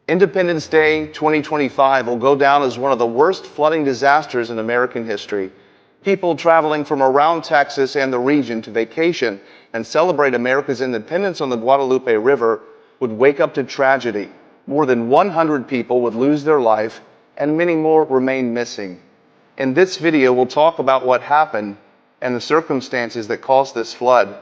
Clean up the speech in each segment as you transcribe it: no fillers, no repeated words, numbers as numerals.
Independence Day 2025 will go down as one of the worst flooding disasters in American history. People traveling from around Texas and the region to vacation and celebrate America's independence on the Guadalupe River would wake up to tragedy. More than 100 people would lose their life and many more remain missing. In this video, we'll talk about what happened and the circumstances that caused this flood.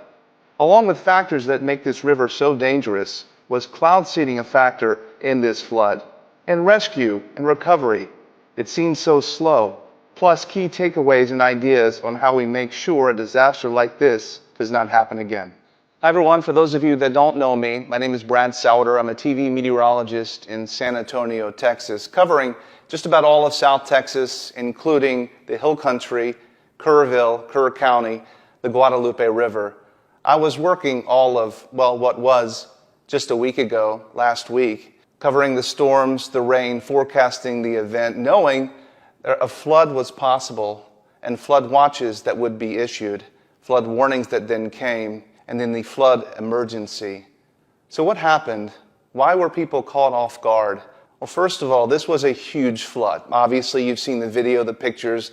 Along with factors that make this river so dangerous, was cloud seeding a factor in this flood? And rescue and recovery, it seems so slow. Plus key takeaways and ideas on how we make sure a disaster like this does not happen again. Hi everyone, for those of you that don't know me, my name is Brad Sauter. I'm a TV meteorologist in San Antonio, Texas, covering just about all of South Texas, including the Hill Country, Kerr County, the Guadalupe River. I was working all of, what was just a week ago, last week, covering the storms, the rain, forecasting the event, knowing a flood was possible and flood watches that would be issued, flood warnings that then came, and then the flood emergency. So what happened? Why were people caught off guard? Well, first of all, this was a huge flood. Obviously, you've seen the video, the pictures,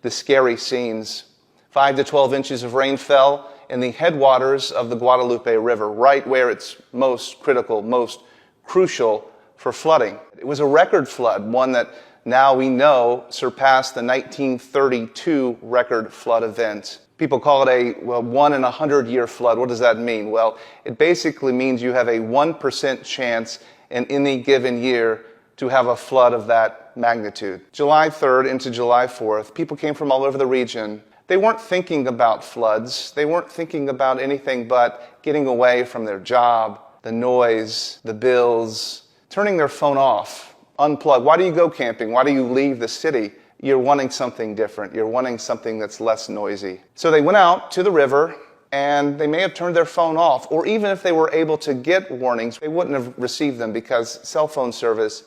the scary scenes. 5 to 12 inches of rain fell in the headwaters of the Guadalupe River, right where it's most critical, most crucial for flooding. It was a record flood, one that now we know surpassed the 1932 record flood event. People call it a 1 in a 100-year flood. What does that mean? Well, it basically means you have a 1% chance in any given year to have a flood of that magnitude. July 3rd into July 4th, people came from all over the region. They weren't thinking about floods. They weren't thinking about anything but getting away from their job, the noise, the bills, turning their phone off, unplug. Why do you go camping? Why do you leave the city? You're wanting something different. You're wanting something that's less noisy. So they went out to the river and they may have turned their phone off, or even if they were able to get warnings, they wouldn't have received them because cell phone service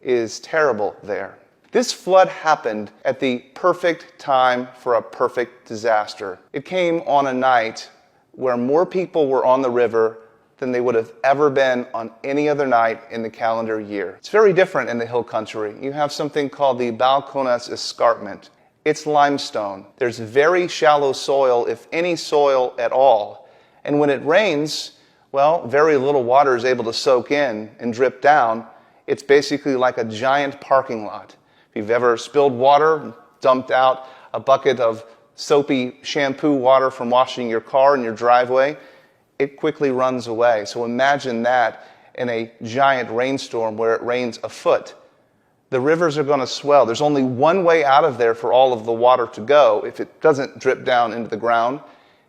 is terrible there. This flood happened at the perfect time for a perfect disaster. It came on a night where more people were on the river than they would have ever been on any other night in the calendar year. It's very different in the Hill Country. You have something called the Balcones Escarpment. It's limestone. There's very shallow soil, if any soil at all. And when it rains, very little water is able to soak in and drip down. It's basically like a giant parking lot. If you've ever spilled water, dumped out a bucket of soapy shampoo water from washing your car in your driveway, it quickly runs away. So imagine that in a giant rainstorm where it rains a foot. The rivers are going to swell. There's only one way out of there for all of the water to go. If it doesn't drip down into the ground,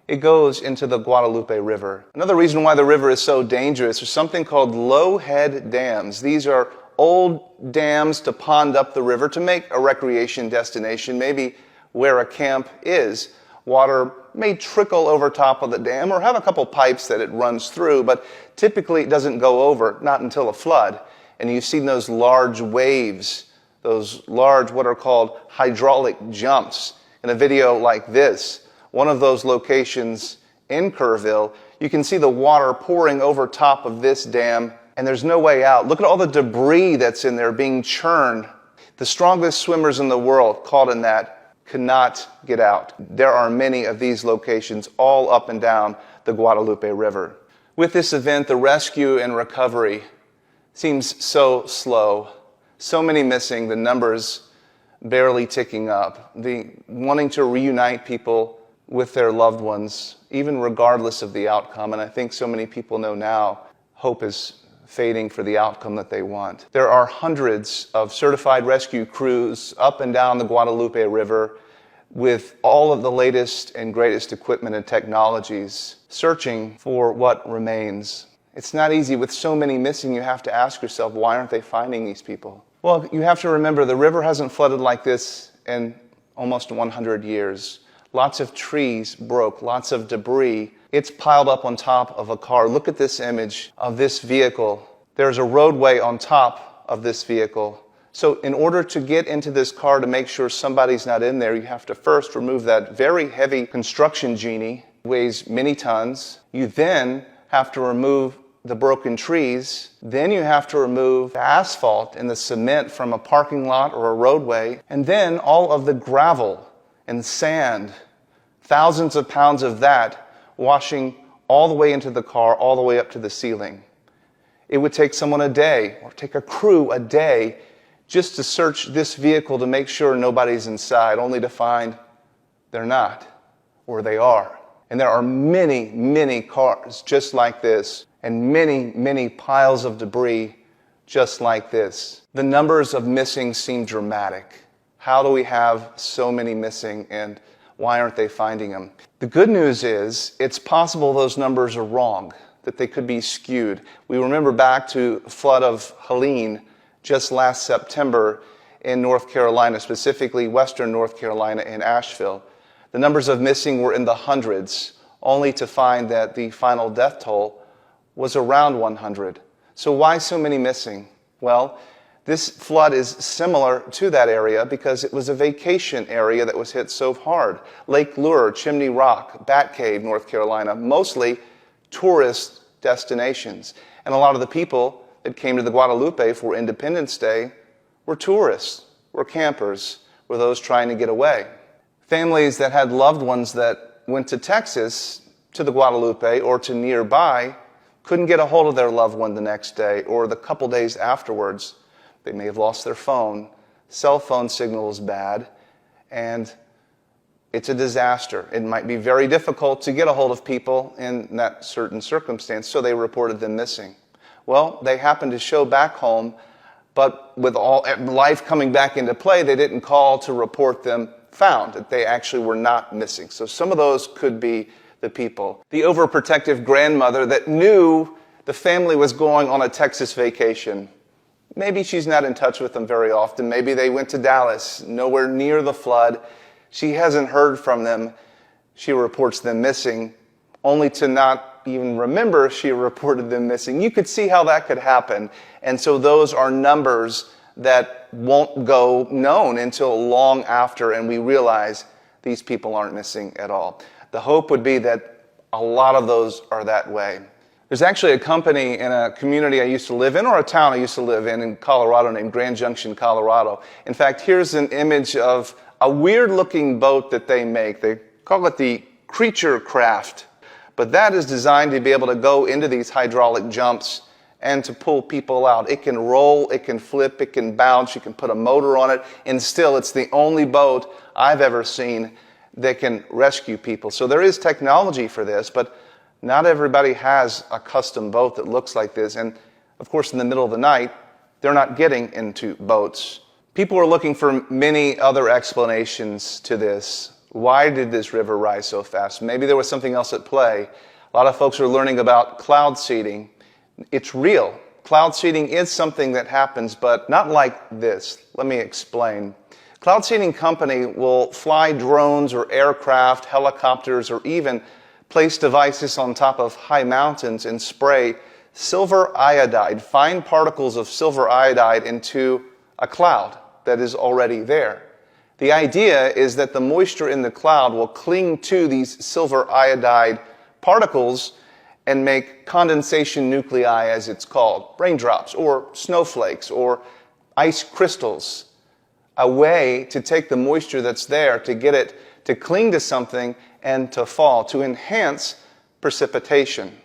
it goes into the Guadalupe River. Another reason why the river is so dangerous is something called low head dams. These are old dams to pond up the river to make a recreation destination, maybe where a camp is. Water may trickle over top of the dam or have a couple pipes that it runs through, but typically it doesn't go over, not until a flood. And you've seen those large waves, those large what are called hydraulic jumps. In a video like this, one of those locations in Kerrville, you can see the water pouring over top of this dam and there's no way out. Look at all the debris that's in there being churned. The strongest swimmers in the world caught in that cannot get out. There are many of these locations all up and down the Guadalupe River. With this event, the rescue and recovery seems so slow. So many missing, the numbers barely ticking up. The wanting to reunite people with their loved ones, even regardless of the outcome. And I think so many people know now hope is fading for the outcome that they want. There are hundreds of certified rescue crews up and down the Guadalupe River with all of the latest and greatest equipment and technologies searching for what remains. It's not easy. With so many missing, you have to ask yourself, why aren't they finding these people? Well, you have to remember the river hasn't flooded like this in almost 100 years. Lots of trees broke, lots of debris. It's piled up on top of a car. Look at this image of this vehicle. There's a roadway on top of this vehicle. So in order to get into this car to make sure somebody's not in there, you have to first remove that very heavy construction genie, weighs many tons. You then have to remove the broken trees. Then you have to remove the asphalt and the cement from a parking lot or a roadway. And then all of the gravel and sand, thousands of pounds of that washing all the way into the car, all the way up to the ceiling. It would take someone a day, or take a crew a day, just to search this vehicle to make sure nobody's inside, only to find they're not, or they are. And there are many, many cars just like this, and many, many piles of debris just like this. The numbers of missing seem dramatic. How do we have so many missing, and why aren't they finding them? The good news is, it's possible those numbers are wrong, that they could be skewed. We remember back to the flood of Helene just last September in North Carolina, specifically western North Carolina in Asheville. The numbers of missing were in the hundreds, only to find that the final death toll was around 100. So why so many missing? Well, this flood is similar to that area because it was a vacation area that was hit so hard. Lake Lure, Chimney Rock, Bat Cave, North Carolina, mostly tourist destinations. And a lot of the people that came to the Guadalupe for Independence Day were tourists, were campers, were those trying to get away. Families that had loved ones that went to Texas, to the Guadalupe, or to nearby, couldn't get a hold of their loved one the next day or the couple days afterwards. They may have lost their phone, cell phone signal is bad, and it's a disaster. It might be very difficult to get a hold of people in that certain circumstance, so they reported them missing. Well, they happened to show back home, but with all life coming back into play, they didn't call to report them found, that they actually were not missing. So some of those could be the people. The overprotective grandmother that knew the family was going on a Texas vacation. Maybe she's not in touch with them very often. Maybe they went to Dallas, nowhere near the flood. She hasn't heard from them. She reports them missing, only to not even remember she reported them missing. You could see how that could happen. And so those are numbers that won't go known until long after, and we realize these people aren't missing at all. The hope would be that a lot of those are that way. There's actually a company in a community I used to live in, or a town I used to live in Colorado, named Grand Junction, Colorado. In fact, here's an image of a weird-looking boat that they make. They call it the Creature Craft. But that is designed to be able to go into these hydraulic jumps and to pull people out. It can roll, it can flip, it can bounce, you can put a motor on it, and still it's the only boat I've ever seen that can rescue people. So there is technology for this, but not everybody has a custom boat that looks like this. And of course, in the middle of the night, they're not getting into boats. People are looking for many other explanations to this. Why did this river rise so fast? Maybe there was something else at play. A lot of folks are learning about cloud seeding. It's real. Cloud seeding is something that happens, but not like this. Let me explain. Cloud seeding company will fly drones or aircraft, helicopters, or even place devices on top of high mountains and spray silver iodide, fine particles of silver iodide, into a cloud that is already there. The idea is that the moisture in the cloud will cling to these silver iodide particles and make condensation nuclei, as it's called, raindrops or snowflakes or ice crystals, a way to take the moisture that's there to get it to cling to something and to fall, to enhance precipitation.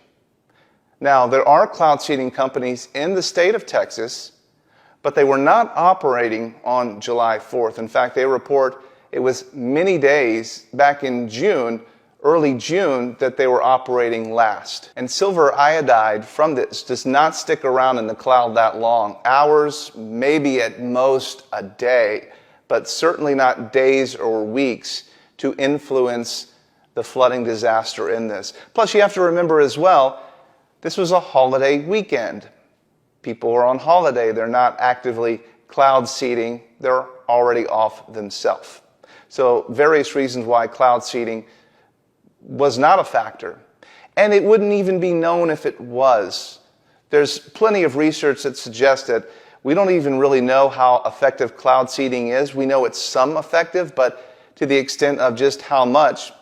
Now, there are cloud seeding companies in the state of Texas, but they were not operating on July 4th. In fact, they report it was many days back in June, early June, that they were operating last. And silver iodide from this does not stick around in the cloud that long. Hours, maybe at most a day, but certainly not days or weeks to influence the flooding disaster in this. Plus, you have to remember as well, this was a holiday weekend. People are on holiday. They're not actively cloud seeding. They're already off themselves. So various reasons why cloud seeding was not a factor. And it wouldn't even be known if it was. There's plenty of research that suggests that we don't even really know how effective cloud seeding is. We know it's some effective, but to the extent of just how much,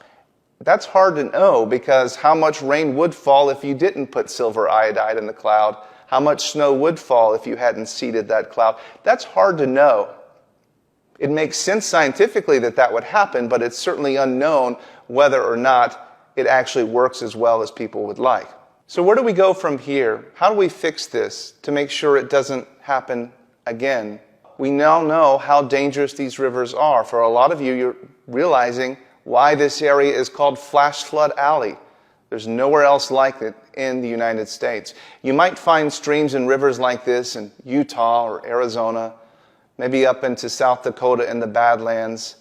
That's hard to know because how much rain would fall if you didn't put silver iodide in the cloud? How much snow would fall if you hadn't seeded that cloud? That's hard to know. It makes sense scientifically that that would happen, but it's certainly unknown whether or not it actually works as well as people would like. So where do we go from here? How do we fix this to make sure it doesn't happen again? We now know how dangerous these rivers are. For a lot of you, you're realizing why this area is called Flash Flood Alley. There's nowhere else like it in the United States. You might find streams and rivers like this in Utah or Arizona, maybe up into South Dakota in the Badlands.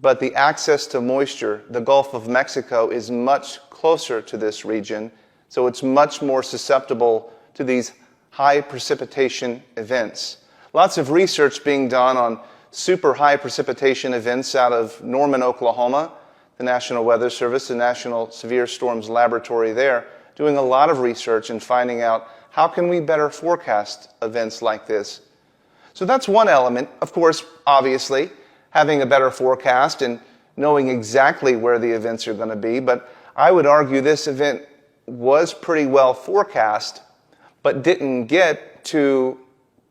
But the access to moisture, the Gulf of Mexico, is much closer to this region, so it's much more susceptible to these high precipitation events. Lots of research being done on super high precipitation events out of Norman, Oklahoma, the National Weather Service, the National Severe Storms Laboratory there, doing a lot of research and finding out how can we better forecast events like this. So that's one element. Of course, obviously, having a better forecast and knowing exactly where the events are going to be. But I would argue this event was pretty well forecast, but didn't get to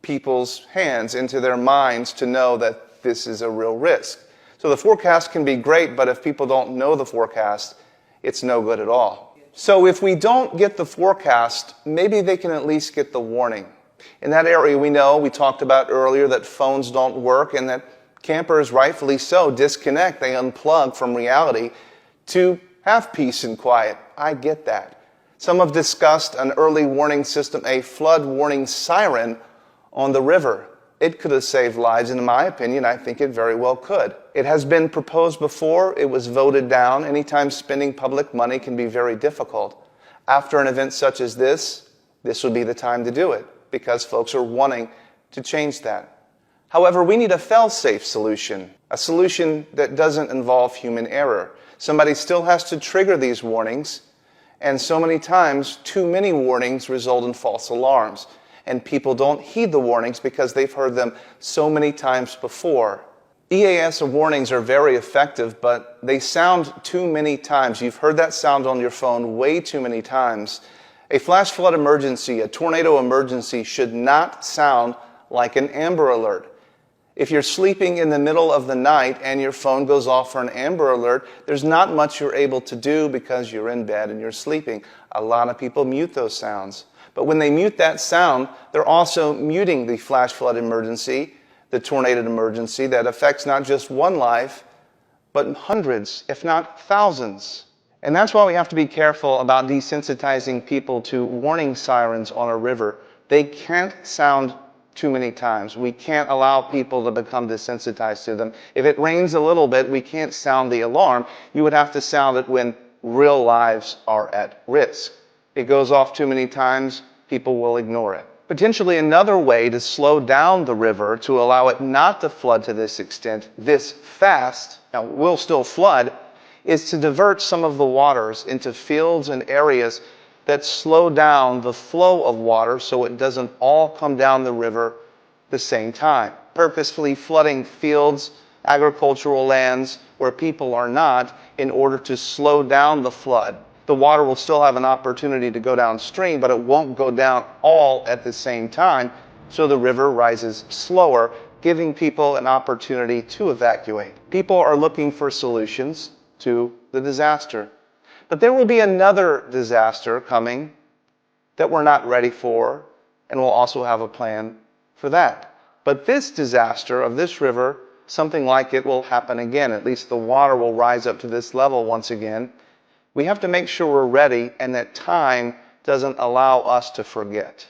people's hands, into their minds to know that this is a real risk. So the forecast can be great, but if people don't know the forecast, it's no good at all. So if we don't get the forecast, maybe they can at least get the warning. In that area, we talked about earlier that phones don't work and that campers, rightfully so, disconnect. They unplug from reality to have peace and quiet. I get that. Some have discussed an early warning system, a flood warning siren on the river. It could have saved lives, and in my opinion, I think it very well could. It has been proposed before. It was voted down. Anytime spending public money can be very difficult. After an event such as this would be the time to do it because folks are wanting to change that. However, we need a fail-safe solution, a solution that doesn't involve human error. Somebody still has to trigger these warnings, and so many times, too many warnings result in false alarms. And people don't heed the warnings because they've heard them so many times before. EAS warnings are very effective, but they sound too many times. You've heard that sound on your phone way too many times. A flash flood emergency, a tornado emergency, should not sound like an Amber Alert. If you're sleeping in the middle of the night and your phone goes off for an Amber Alert, there's not much you're able to do because you're in bed and you're sleeping. A lot of people mute those sounds. But when they mute that sound, they're also muting the flash flood emergency, the tornado emergency that affects not just one life, but hundreds, if not thousands. And that's why we have to be careful about desensitizing people to warning sirens on a river. They can't sound too many times. We can't allow people to become desensitized to them. If it rains a little bit, we can't sound the alarm. You would have to sound it when real lives are at risk. It goes off too many times, people will ignore it. Potentially another way to slow down the river to allow it not to flood to this extent, this fast, now it will still flood, is to divert some of the waters into fields and areas that slow down the flow of water so it doesn't all come down the river the same time. Purposefully flooding fields, agricultural lands where people are not in order to slow down the flood. The water will still have an opportunity to go downstream, but it won't go down all at the same time, so the river rises slower, giving people an opportunity to evacuate. People are looking for solutions to the disaster. But there will be another disaster coming that we're not ready for, and we'll also have a plan for that. But this disaster of this river, something like it will happen again. At least the water will rise up to this level once again. We have to make sure we're ready and that time doesn't allow us to forget.